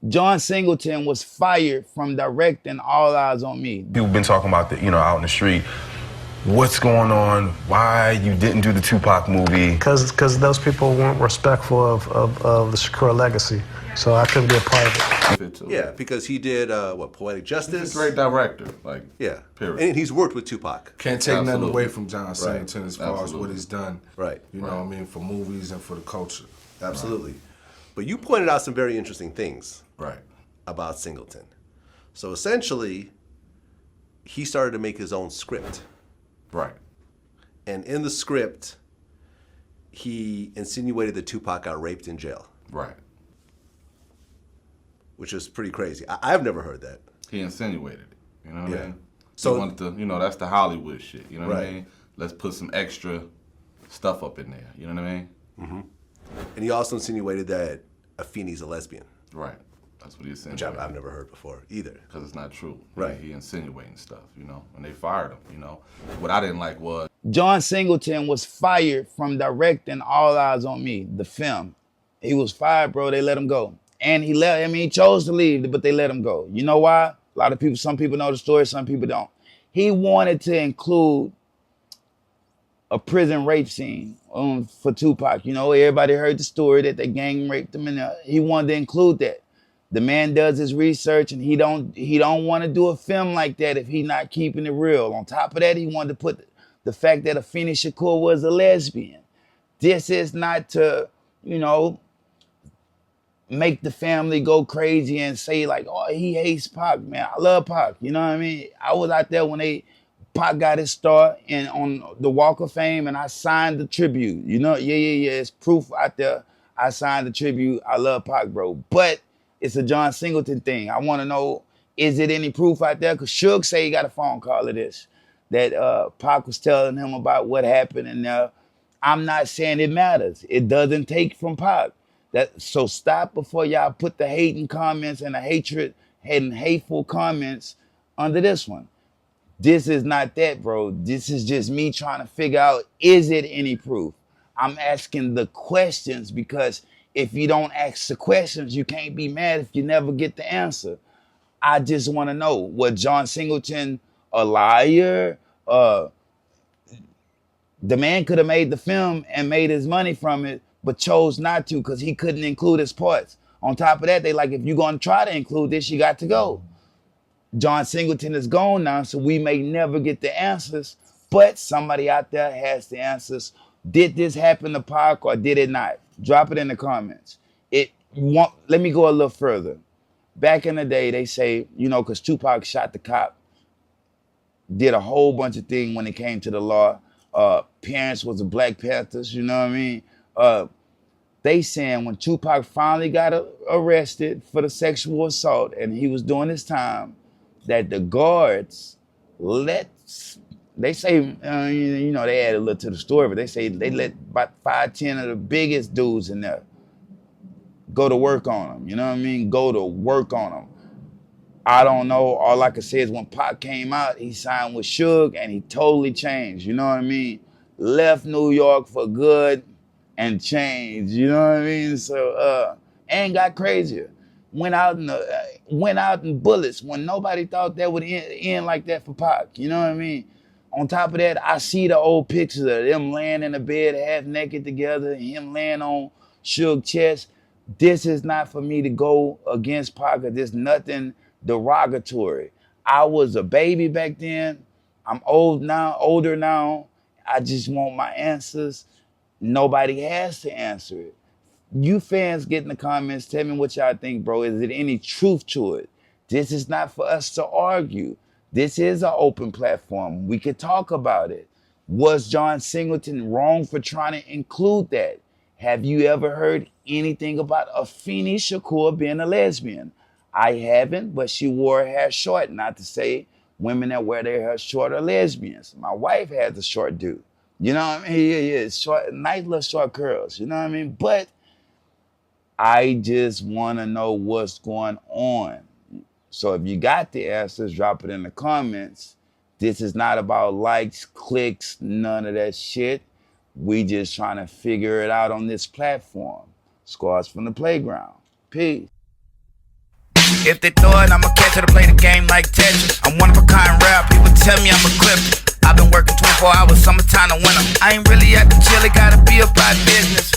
John Singleton was fired from directing All Eyes on Me. People been talking about the, out in the street. What's going on? Why you didn't do the Tupac movie? Because those people weren't respectful of the Shakur legacy, so I couldn't be a part of it. Yeah, because he did Poetic Justice. He's a great director, like period. And he's worked with Tupac. Can't take nothing away from John Singleton as far as what he's done. Right. You know what I mean, for movies and for the culture. Absolutely. But you pointed out some very interesting things. Right. About Singleton. So essentially, he started to make his own script. Right. And in the script, he insinuated that Tupac got raped in jail. Right. Which is pretty crazy. I've never heard that. He insinuated it. You know what I mean? So he wanted to, that's the Hollywood shit. You know what Right. I mean? Let's put some extra stuff up in there. You know what I mean? Mm-hmm. And he also insinuated that Afeni's a lesbian. Right. That's what he insinuated. Which I've never heard before either. Because it's not true. Right. He insinuating stuff, and they fired him, What I didn't like was... John Singleton was fired from directing All Eyes on Me, the film. He was fired, bro. They let him go. And he left. I mean, he chose to leave, but they let him go. You know why? A lot of people, some people know the story, some people don't. He wanted to include a prison rape scene for Tupac. Everybody heard the story that they gang raped him, and he wanted to include that. The man does his research, and he don't want to do a film like that if he's not keeping it real. On top of that, he wanted to put the fact that Afeni Shakur was a lesbian. This is not to, make the family go crazy and say like, oh, he hates Pac, man. I love Pac. You know what I mean? I was out there when Pac got his start on the Walk of Fame, and I signed the tribute. Yeah. It's proof out there. I signed the tribute. I love Pac, bro. But it's a John Singleton thing. I want to know, is it any proof out there? Because Suge say he got a phone call of this, that Pac was telling him about what happened. And I'm not saying it matters. It doesn't take from Pac. So stop before y'all put the hating comments and the hatred and hateful comments under this one. This is not that, bro. This is just me trying to figure out, is it any proof? I'm asking the questions, because if you don't ask the questions, you can't be mad if you never get the answer. I just want to know, was John Singleton a liar? The man could have made the film and made his money from it, but chose not to because he couldn't include his parts. On top of that, they like, if you're going to try to include this, you got to go. John Singleton is gone now, so we may never get the answers, but somebody out there has the answers. Did this happen to Pac or did it not? Drop it in the comments. Let me go a little further. Back in the day, they say, because Tupac shot the cop, did a whole bunch of things when it came to the law. Parents was the Black Panthers, you know what I mean? They saying when Tupac finally got arrested for the sexual assault and he was doing his time, that the guards they say, they add a little to the story, but they say they let about 5, 10 of the biggest dudes in there go to work on them. You know what I mean? Go to work on them. I don't know. All I can say is when Pac came out, he signed with Suge and he totally changed. You know what I mean? Left New York for good and changed. You know what I mean? So, and got crazier. Went out in bullets when nobody thought that would end like that for Pac. You know what I mean? On top of that, I see the old pictures of them laying in the bed half naked together, him laying on Suge's chest. This is not for me to go against Pac. There's nothing derogatory. I was a baby back then. I'm older now. I just want my answers. Nobody has to answer it. You fans get in the comments, tell me what y'all think, bro. Is there any truth to it? This is not for us to argue. This is an open platform. We could talk about it. Was John Singleton wrong for trying to include that? Have you ever heard anything about Afeni Shakur being a lesbian? I haven't, but she wore her hair short. Not to say women that wear their hair short are lesbians. My wife has a short dude. You know what I mean? Yeah, short, nice little short curls. You know what I mean? But I just want to know what's going on. So if you got the answers, drop it in the comments. This is not about likes, clicks, none of that shit. We just trying to figure it out on this platform. Scars from the playground. Peace. If they throw it, I'ma catch it or play the game like Tetris. I'm one of a kind rap, people tell me I'm a clip. I've been working 24 hours, summertime to winter. I ain't really at the chill, it gotta be about